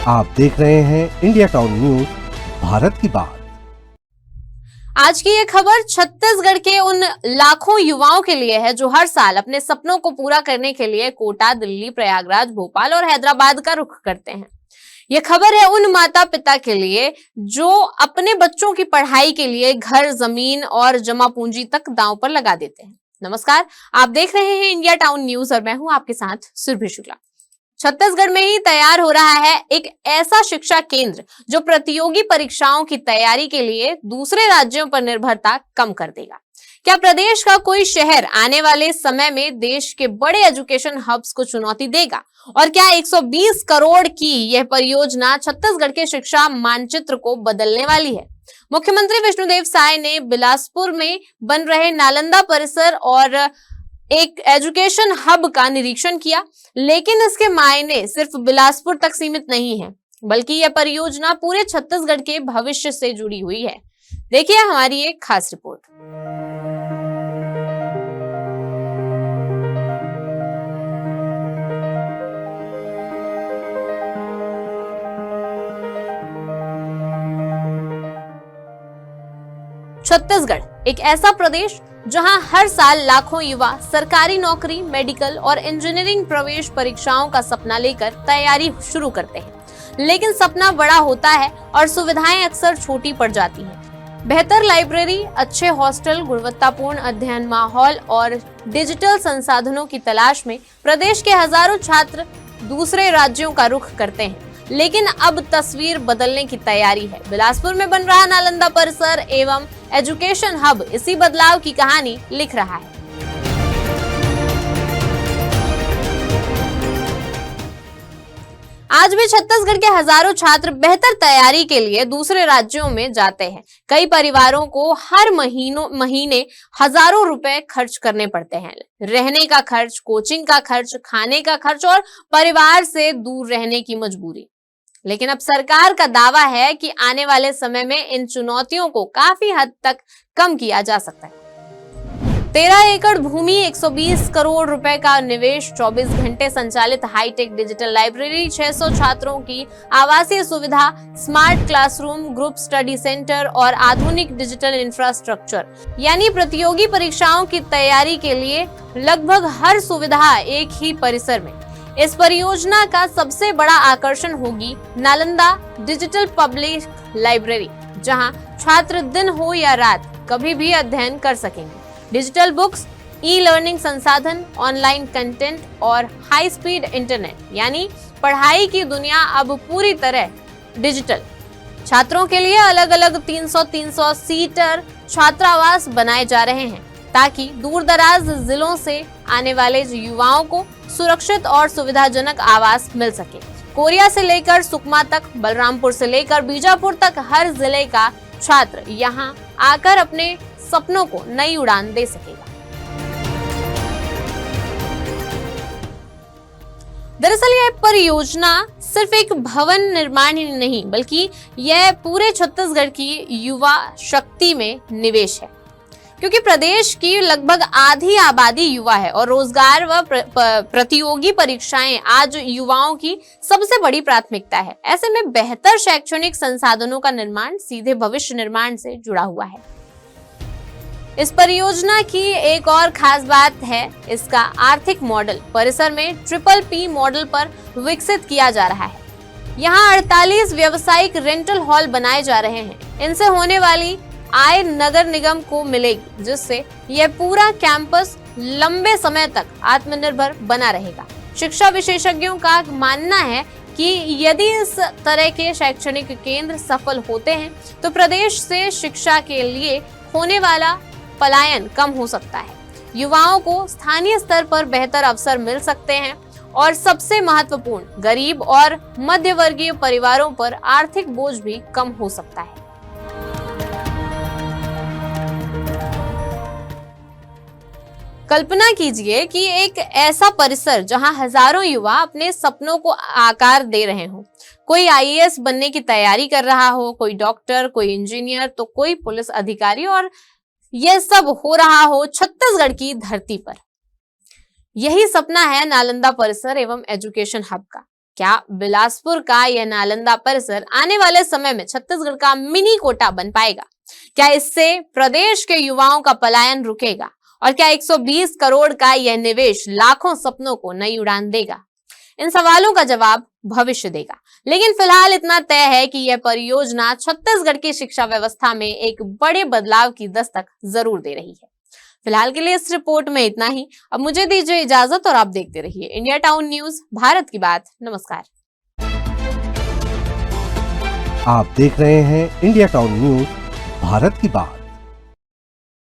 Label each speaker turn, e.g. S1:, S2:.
S1: आप देख रहे हैं इंडिया टाउन न्यूज, भारत की बात।
S2: आज की ये खबर छत्तीसगढ़ के उन लाखों युवाओं के लिए है जो हर साल अपने सपनों को पूरा करने के लिए कोटा, दिल्ली, प्रयागराज, भोपाल और हैदराबाद का रुख करते हैं। ये खबर है उन माता पिता के लिए जो अपने बच्चों की पढ़ाई के लिए घर, जमीन और जमा पूंजी तक दांव पर लगा देते हैं। नमस्कार, आप देख रहे हैं इंडिया टाउन न्यूज और मैं हूं आपके साथ सुरभि शुक्ला। छत्तीसगढ़ में ही तैयार हो रहा है एक ऐसा शिक्षा केंद्र जो प्रतियोगी परीक्षाओं की तैयारी के लिए दूसरे राज्यों पर निर्भरता कम कर देगा। क्या प्रदेश का कोई शहर आने वाले समय में देश के बड़े एजुकेशन हब्स को चुनौती देगा? और क्या 120 करोड़ की यह परियोजना छत्तीसगढ़ के शिक्षा मानचित्र को बदलने वाली है? मुख्यमंत्री विष्णुदेव साय ने बिलासपुर में बन रहे नालंदा परिसर और एक एजुकेशन हब का निरीक्षण किया, लेकिन इसके मायने सिर्फ बिलासपुर तक सीमित नहीं है, बल्कि यह परियोजना पूरे छत्तीसगढ़ के भविष्य से जुड़ी हुई है। देखिए हमारी एक खास रिपोर्ट। छत्तीसगढ़ एक ऐसा प्रदेश जहां हर साल लाखों युवा सरकारी नौकरी, मेडिकल और इंजीनियरिंग प्रवेश परीक्षाओं का सपना लेकर तैयारी शुरू करते हैं, लेकिन सपना बड़ा होता है और सुविधाएं अक्सर छोटी पड़ जाती हैं। बेहतर लाइब्रेरी, अच्छे हॉस्टल, गुणवत्तापूर्ण अध्ययन माहौल और डिजिटल संसाधनों की तलाश में प्रदेश के हजारों छात्र दूसरे राज्यों का रुख करते हैं, लेकिन अब तस्वीर बदलने की तैयारी है। बिलासपुर में बन रहा नालंदा परिसर एवं एजुकेशन हब इसी बदलाव की कहानी लिख रहा है। आज भी छत्तीसगढ़ के हजारों छात्र बेहतर तैयारी के लिए दूसरे राज्यों में जाते हैं। कई परिवारों को हर महीने हजारों रुपए खर्च करने पड़ते हैं। रहने का खर्च, कोचिंग का खर्च, खाने का खर्च और परिवार से दूर रहने की मजबूरी। लेकिन अब सरकार का दावा है कि आने वाले समय में इन चुनौतियों को काफी हद तक कम किया जा सकता है। 13 एकड़ भूमि, 120 करोड़ रुपए का निवेश, 24 घंटे संचालित हाईटेक डिजिटल लाइब्रेरी, 600 छात्रों की आवासीय सुविधा, smart classroom, group study centre और आधुनिक डिजिटल इंफ्रास्ट्रक्चर, यानी प्रतियोगी परीक्षाओं की तैयारी के लिए लगभग हर सुविधा एक ही परिसर में। इस परियोजना का सबसे बड़ा आकर्षण होगी नालंदा डिजिटल पब्लिक लाइब्रेरी, जहां छात्र दिन हो या रात कभी भी अध्ययन कर सकेंगे। डिजिटल बुक्स, ई लर्निंग संसाधन, ऑनलाइन कंटेंट और हाई स्पीड इंटरनेट, यानी पढ़ाई की दुनिया अब पूरी तरह डिजिटल। छात्रों के लिए अलग अलग 300 सीटर छात्रावास बनाए जा रहे हैं ताकि दूर दराज जिलों से आने वाले युवाओं को सुरक्षित और सुविधाजनक आवास मिल सके। कोरिया से लेकर सुकमा तक, बलरामपुर से लेकर बीजापुर तक हर जिले का छात्र यहां आकर अपने सपनों को नई उड़ान दे सकेगा। दरअसल यह परियोजना सिर्फ एक भवन निर्माण ही नहीं, बल्कि यह पूरे छत्तीसगढ़ की युवा शक्ति में निवेश है, क्योंकि प्रदेश की लगभग आधी आबादी युवा है और रोजगार व प्रतियोगी परीक्षाएं आज युवाओं की सबसे बड़ी प्राथमिकता है। ऐसे में बेहतर शैक्षणिक संसाधनों का निर्माण सीधे भविष्य निर्माण से जुड़ा हुआ है। इस परियोजना की एक और खास बात है इसका आर्थिक मॉडल। परिसर में PPP मॉडल पर विकसित किया जा रहा है। यहाँ 48 व्यावसायिक रेंटल हॉल बनाए जा रहे हैं। इनसे होने वाली आय नगर निगम को मिलेगी, जिससे यह पूरा कैंपस लंबे समय तक आत्मनिर्भर बना रहेगा। शिक्षा विशेषज्ञों का मानना है कि यदि इस तरह के शैक्षणिक केंद्र सफल होते हैं तो प्रदेश से शिक्षा के लिए होने वाला पलायन कम हो सकता है, युवाओं को स्थानीय स्तर पर बेहतर अवसर मिल सकते हैं और सबसे महत्वपूर्ण, गरीब और मध्य वर्गीय परिवारों पर आर्थिक बोझ भी कम हो सकता है। कल्पना कीजिए कि एक ऐसा परिसर जहां हजारों युवा अपने सपनों को आकार दे रहे हों। कोई IAS बनने की तैयारी कर रहा हो, कोई डॉक्टर, कोई इंजीनियर तो कोई पुलिस अधिकारी, और यह सब हो रहा हो छत्तीसगढ़ की धरती पर। यही सपना है नालंदा परिसर एवं एजुकेशन हब का। क्या बिलासपुर का यह नालंदा परिसर आने वाले समय में छत्तीसगढ़ का मिनी कोटा बन पाएगा? क्या इससे प्रदेश के युवाओं का पलायन रुकेगा? और क्या 120 करोड़ का यह निवेश लाखों सपनों को नई उड़ान देगा? इन सवालों का जवाब भविष्य देगा। लेकिन फिलहाल इतना तय है कि यह परियोजना छत्तीसगढ़ की शिक्षा व्यवस्था में एक बड़े बदलाव की दस्तक जरूर दे रही है। फिलहाल के लिए इस रिपोर्ट में इतना ही। अब मुझे दीजिए इजाजत और आप देखते रहिए इंडिया टाउन न्यूज, भारत की बात। नमस्कार।
S1: आप देख रहे हैं इंडिया टाउन न्यूज, भारत की बात।